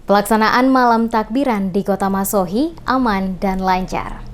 Pelaksanaan malam takbiran di Kota Masohi aman dan lancar.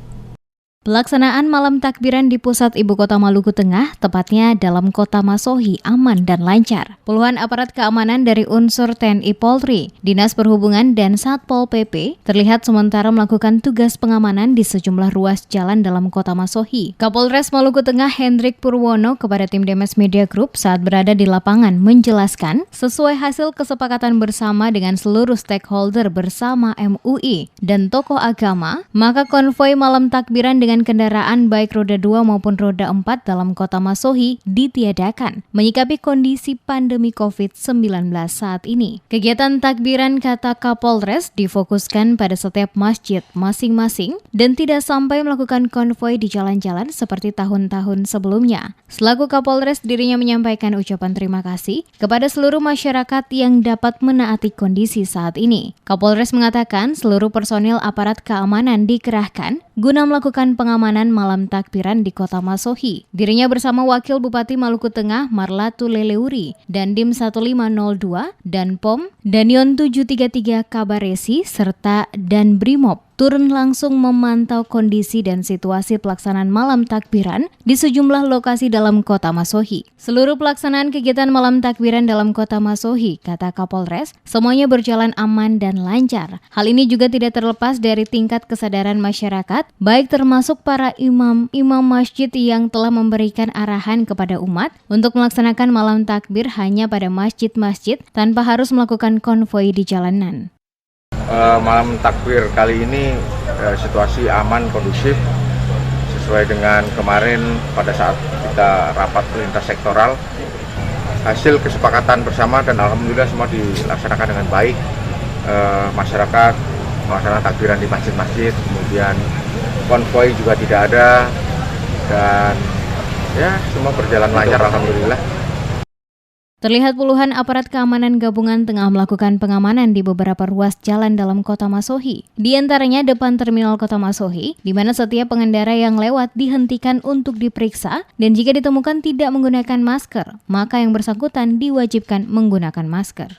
Pelaksanaan malam takbiran di pusat ibu kota Maluku Tengah, tepatnya dalam Kota Masohi, aman dan lancar. Puluhan aparat keamanan dari unsur TNI Polri, Dinas Perhubungan, dan Satpol PP terlihat sementara melakukan tugas pengamanan di sejumlah ruas jalan dalam Kota Masohi. Kapolres Maluku Tengah Hendrik Purwono kepada tim Demes Media Group saat berada di lapangan menjelaskan, sesuai hasil kesepakatan bersama dengan seluruh stakeholder bersama MUI dan tokoh agama, maka konvoi malam takbiran dengan kendaraan baik roda 2 maupun roda 4 dalam Kota Masohi ditiadakan, menyikapi kondisi pandemi COVID-19 saat ini. Kegiatan takbiran, kata Kapolres, difokuskan pada setiap masjid masing-masing dan tidak sampai melakukan konvoi di jalan-jalan seperti tahun-tahun sebelumnya. Selaku Kapolres, dirinya menyampaikan ucapan terima kasih kepada seluruh masyarakat yang dapat menaati kondisi saat ini. Kapolres mengatakan seluruh personil aparat keamanan dikerahkan guna melakukan pengamanan malam takbiran di Kota Masohi. Dirinya bersama Wakil Bupati Maluku Tengah Marlatu Leleuri, Dandim 1502, dan POM, Danion 733 Kabaresi, serta Dan Brimob turun langsung memantau kondisi dan situasi pelaksanaan malam takbiran di sejumlah lokasi dalam Kota Masohi. Seluruh pelaksanaan kegiatan malam takbiran dalam Kota Masohi, kata Kapolres, semuanya berjalan aman dan lancar. Hal ini juga tidak terlepas dari tingkat kesadaran masyarakat, baik termasuk para imam masjid yang telah memberikan arahan kepada umat untuk melaksanakan malam takbir hanya pada masjid-masjid tanpa harus melakukan konvoi di jalanan. Malam takbir kali ini situasi aman, kondusif, sesuai dengan kemarin pada saat kita rapat lintas sektoral. Hasil kesepakatan bersama dan alhamdulillah semua dilaksanakan dengan baik. Masyarakat melaksanakan takbiran di masjid-masjid, kemudian konvoi juga tidak ada, dan ya semua berjalan lancar alhamdulillah. Terlihat puluhan aparat keamanan gabungan tengah melakukan pengamanan di beberapa ruas jalan dalam Kota Masohi. Di antaranya depan Terminal Kota Masohi, di mana setiap pengendara yang lewat dihentikan untuk diperiksa, dan jika ditemukan tidak menggunakan masker, maka yang bersangkutan diwajibkan menggunakan masker.